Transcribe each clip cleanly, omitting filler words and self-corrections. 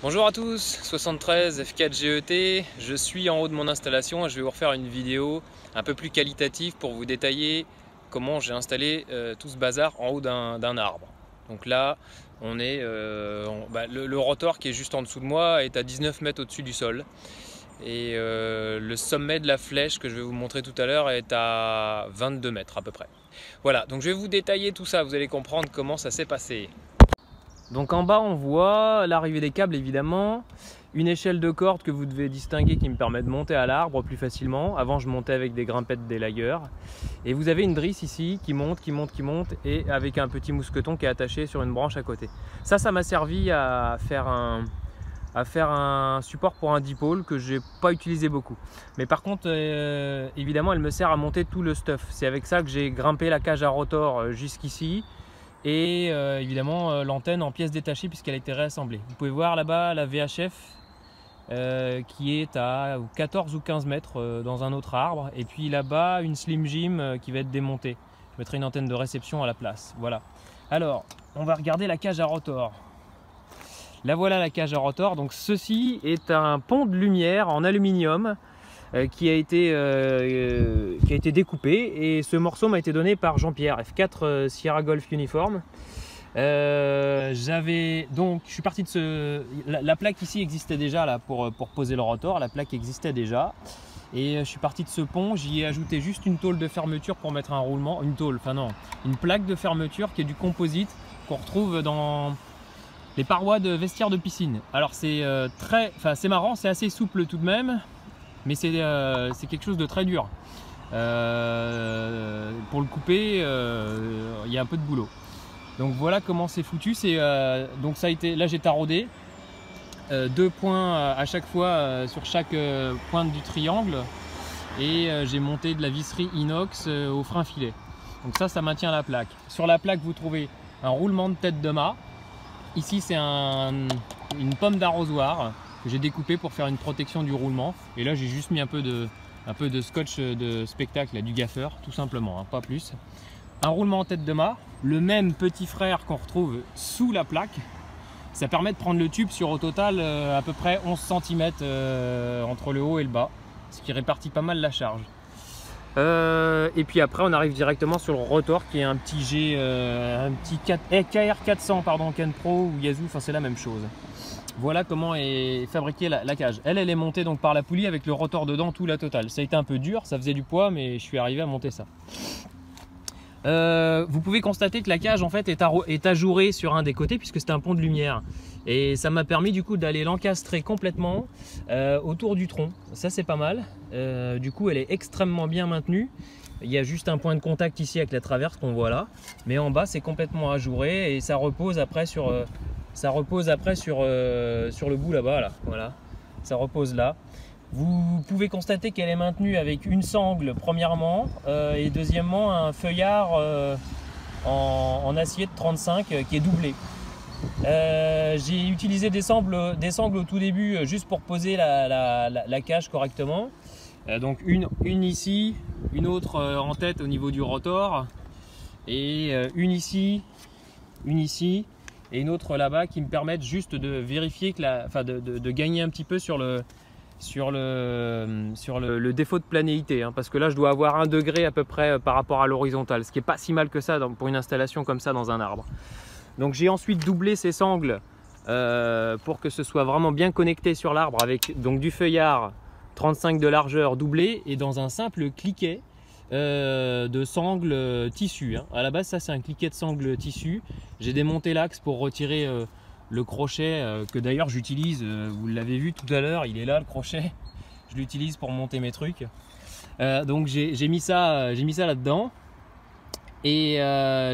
Bonjour à tous, 73 F4 GET, je suis en haut de mon installation et je vais vous refaire une vidéo un peu plus qualitative pour vous détailler comment j'ai installé tout ce bazar en haut d'un arbre. Donc là, on est, le rotor qui est juste en dessous de moi est à 19 mètres au-dessus du sol. Et le sommet de la flèche que je vais vous montrer tout à l'heure est à 22 mètres à peu près. Voilà, donc je vais vous détailler tout ça, vous allez comprendre comment ça s'est passé. Donc en bas on voit l'arrivée des câbles évidemment, une échelle de corde que vous devez distinguer qui me permet de monter à l'arbre plus facilement. Avant je montais avec des grimpettes délayeurs. Et vous avez une drisse ici qui monte et avec un petit mousqueton qui est attaché sur une branche à côté. Ça m'a servi à faire un support pour un dipôle que j'ai pas utilisé beaucoup. Mais par contre évidemment elle me sert à monter tout le stuff. C'est avec ça que j'ai grimpé la cage à rotor jusqu'ici. Et évidemment l'antenne en pièces détachées puisqu'elle a été réassemblée. Vous pouvez voir là-bas la VHF qui est à 14 ou 15 mètres dans un autre arbre. Et puis là-bas une Slim Jim qui va être démontée. Je mettrai une antenne de réception à la place. Voilà. Alors on va regarder la cage à rotor. Là voilà la cage à rotor. Donc ceci est un pont de lumière en aluminium qui a été découpé, et ce morceau m'a été donné par Jean-Pierre, F4 Sierra Golf Uniform. Je suis parti de la plaque ici existait déjà là pour poser le rotor, la plaque existait déjà. Et je suis parti de ce pont, j'y ai ajouté juste une tôle de fermeture pour mettre un roulement, une plaque de fermeture qui est du composite qu'on retrouve dans les parois de vestiaire de piscine. Alors c'est marrant, c'est assez souple tout de même. Mais c'est quelque chose de très dur. Pour le couper, il y a un peu de boulot. Donc voilà comment c'est foutu. Donc ça a été, là j'ai taraudé 2 points à chaque fois sur chaque pointe du triangle, et j'ai monté de la visserie inox au frein filet. Donc ça maintient la plaque. Sur la plaque vous trouvez un roulement de tête de mât. Ici c'est une pomme d'arrosoir que j'ai découpé pour faire une protection du roulement, et là j'ai juste mis un peu de scotch de spectacle, là, du gaffeur tout simplement, hein, pas plus. Un roulement en tête de mât, le même petit frère qu'on retrouve sous la plaque. Ça permet de prendre le tube sur au total à peu près 11 cm entre le haut et le bas, ce qui répartit pas mal la charge. Et puis après on arrive directement sur le rotor qui est un petit KR400 pardon, Ken Pro ou Yazoo, enfin c'est la même chose. Voilà comment est fabriquée la cage. Elle est montée donc par la poulie avec le rotor dedans, tout la totale. Ça a été un peu dur, ça faisait du poids, mais je suis arrivé à monter ça. Vous pouvez constater que la cage en fait est ajourée sur un des côtés puisque c'est un pont de lumière. Et ça m'a permis du coup d'aller l'encastrer complètement autour du tronc. Ça c'est pas mal. Du coup elle est extrêmement bien maintenue. Il y a juste un point de contact ici avec la traverse qu'on voit là. Mais en bas c'est complètement ajouré et ça repose après sur le bout là-bas, là. Voilà, ça repose là. Vous pouvez constater qu'elle est maintenue avec une sangle premièrement, et deuxièmement un feuillard en acier de 35 qui est doublé. J'ai utilisé des sangles au tout début juste pour poser la cage correctement. Donc une ici, une autre en tête au niveau du rotor, et une ici et une autre là-bas qui me permettent juste de vérifier que de gagner un petit peu sur le défaut de planéité, hein, parce que là je dois avoir 1 degré à peu près par rapport à l'horizontale, ce qui est pas si mal que ça pour une installation comme ça dans un arbre. Donc j'ai ensuite doublé ces sangles pour que ce soit vraiment bien connecté sur l'arbre, avec donc du feuillard 35 de largeur doublé et dans un simple cliquet de sangle tissu, hein. À la base ça c'est un cliquet de sangle tissu. J'ai démonté l'axe pour retirer le crochet que d'ailleurs j'utilise, vous l'avez vu tout à l'heure, il est là le crochet, je l'utilise pour monter mes trucs. Donc j'ai mis ça là-dedans, et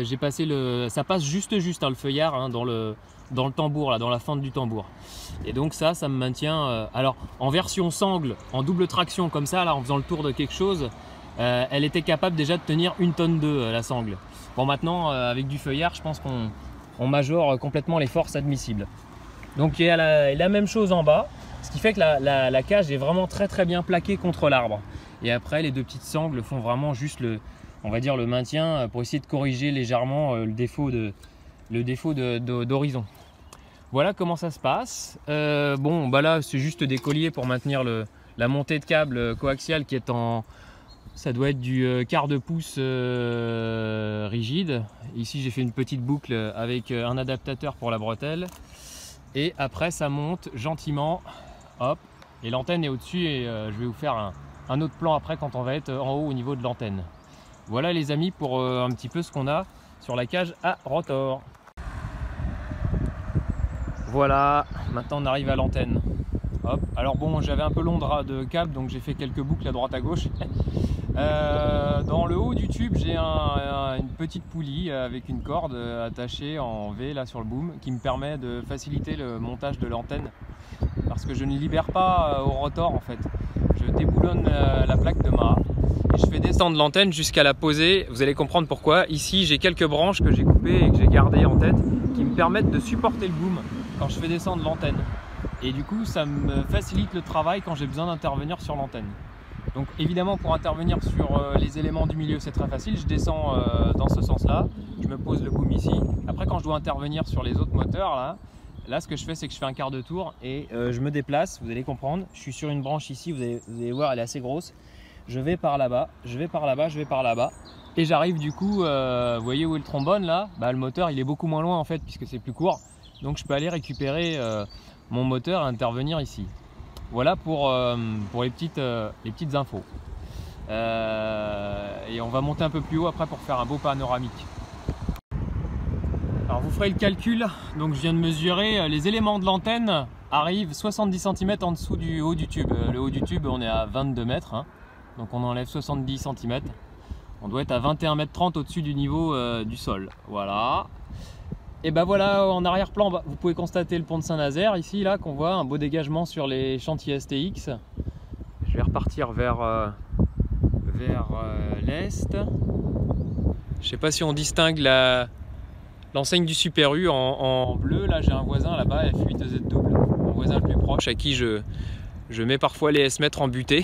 j'ai passé ça passe juste hein, le feuillard, hein, dans le tambour là, dans la fente du tambour. Et donc ça me maintient alors en version sangle, en double traction comme ça là, en faisant le tour de quelque chose. Elle était capable déjà de tenir 1 tonne la sangle. Bon maintenant avec du feuillard je pense qu'on majore complètement les forces admissibles. Donc il y a la même chose en bas, ce qui fait que la cage est vraiment très bien plaquée contre l'arbre. Et après les 2 petites sangles font vraiment juste on va dire le maintien pour essayer de corriger légèrement le défaut d'horizon. Voilà comment ça se passe. Bon, bah là, c'est juste des colliers pour maintenir la montée de câble coaxial qui est en... Ça doit être du quart de pouce rigide. Ici, j'ai fait une petite boucle avec un adaptateur pour la bretelle. Et après, ça monte gentiment. Hop. Et l'antenne est au-dessus et je vais vous faire un autre plan après quand on va être en haut au niveau de l'antenne. Voilà les amis pour un petit peu ce qu'on a sur la cage à rotor. Voilà, maintenant on arrive à l'antenne. Hop. Alors bon, j'avais un peu long de câble, donc j'ai fait quelques boucles à droite à gauche. Dans le haut du tube, j'ai une petite poulie avec une corde attachée en V là sur le boom qui me permet de faciliter le montage de l'antenne parce que je ne libère pas au rotor en fait. Je déboulonne la plaque de mât et je fais descendre l'antenne jusqu'à la poser. Vous allez comprendre pourquoi. Ici, j'ai quelques branches que j'ai coupées et que j'ai gardées en tête qui me permettent de supporter le boom quand je fais descendre l'antenne. Et du coup, ça me facilite le travail quand j'ai besoin d'intervenir sur l'antenne. Donc évidemment, pour intervenir sur les éléments du milieu, c'est très facile. Je descends dans ce sens-là, je me pose le boom ici. Après, quand je dois intervenir sur les autres moteurs, là ce que je fais, c'est que je fais un quart de tour et je me déplace, vous allez comprendre. Je suis sur une branche ici, vous allez voir, elle est assez grosse. Je vais par là-bas, je vais par là-bas, je vais par là-bas. Et j'arrive du coup, vous voyez où est le trombone là? Le moteur, il est beaucoup moins loin en fait, puisque c'est plus court. Donc je peux aller récupérer mon moteur et intervenir ici. Voilà pour les petites infos. Et on va monter un peu plus haut après pour faire un beau panoramique. Alors vous ferez le calcul, donc je viens de mesurer, les éléments de l'antenne arrivent 70 cm en dessous du haut du tube. Le haut du tube, on est à 22 mètres, hein, donc on enlève 70 cm. On doit être à 21,30 m au-dessus du niveau du sol. Voilà. Et ben voilà, en arrière-plan, vous pouvez constater le pont de Saint-Nazaire ici, là, qu'on voit, un beau dégagement sur les chantiers STX. Je vais repartir vers l'est. Je sais pas si on distingue l'enseigne du Super U en bleu. Là, j'ai un voisin là-bas, F8Z double, mon voisin le plus proche, à qui je mets parfois les S-mètres en butée.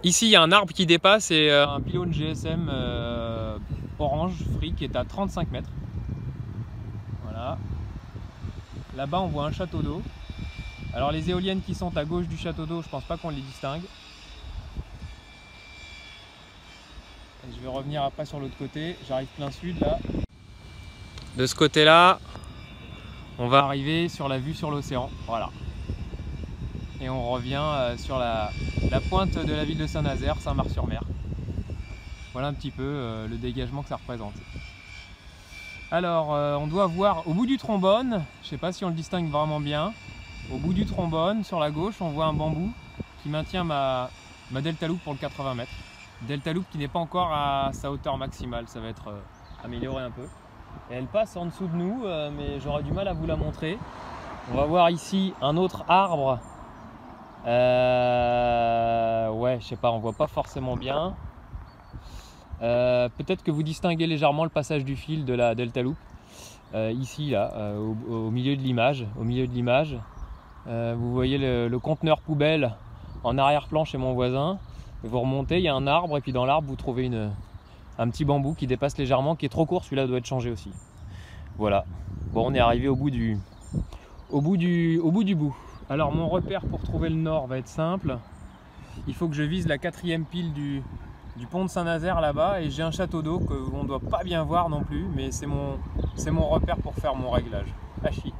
Ici, il y a un arbre qui dépasse et un pylône GSM orange free qui est à 35 mètres. Voilà. Là-bas, on voit un château d'eau. Alors, les éoliennes qui sont à gauche du château d'eau, je pense pas qu'on les distingue. Et je vais revenir après sur l'autre côté. J'arrive plein sud là. De ce côté-là, on va arriver sur la vue sur l'océan. Voilà. Et on revient sur la pointe de la ville de Saint-Nazaire, Saint-Marc-sur-Mer. Voilà un petit peu le dégagement que ça représente. Alors, on doit voir au bout du trombone, je ne sais pas si on le distingue vraiment bien, au bout du trombone, sur la gauche, on voit un bambou qui maintient ma delta loop pour le 80 mètres. Delta loop qui n'est pas encore à sa hauteur maximale, ça va être amélioré un peu. Et elle passe en dessous de nous, mais j'aurais du mal à vous la montrer. On va voir ici un autre arbre. Ouais, je sais pas, on voit pas forcément bien. Peut-être que vous distinguez légèrement le passage du fil de la Delta Loop. Ici, là, au milieu de l'image. Vous voyez le conteneur poubelle en arrière-plan chez mon voisin. Vous remontez, il y a un arbre et puis dans l'arbre vous trouvez un petit bambou qui dépasse légèrement, qui est trop court. Celui-là doit être changé aussi. Voilà. Bon, on est arrivé au bout du bout. Alors mon repère pour trouver le nord va être simple. Il faut que je vise la 4e pile du pont de Saint-Nazaire là-bas et j'ai un château d'eau qu'on ne doit pas bien voir non plus, mais c'est mon repère pour faire mon réglage. Hachi.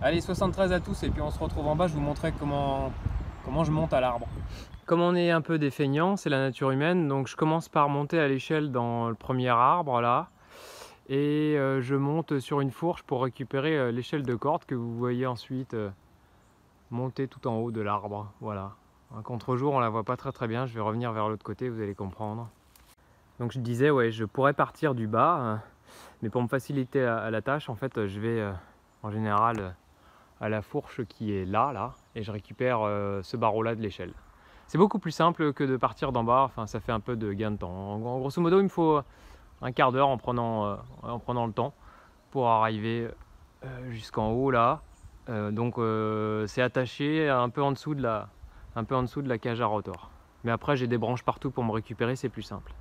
Allez, 73 à tous et puis on se retrouve en bas, je vous montrerai comment je monte à l'arbre. Comme on est un peu des feignants, c'est la nature humaine, donc je commence par monter à l'échelle dans le premier arbre là et je monte sur une fourche pour récupérer l'échelle de corde que vous voyez ensuite monter tout en haut de l'arbre. Voilà. Un contre-jour, on la voit pas très bien. Je vais revenir vers l'autre côté, vous allez comprendre. Donc je disais, ouais, je pourrais partir du bas, mais pour me faciliter à la tâche, en fait, je vais en général à la fourche qui est là, et je récupère ce barreau-là de l'échelle. C'est beaucoup plus simple que de partir d'en bas. Enfin, ça fait un peu de gain de temps. En grosso modo, il me faut un quart d'heure en prenant le temps pour arriver jusqu'en haut là. Donc c'est attaché un peu en dessous de la cage à rotor. Mais après j'ai des branches partout pour me récupérer, c'est plus simple.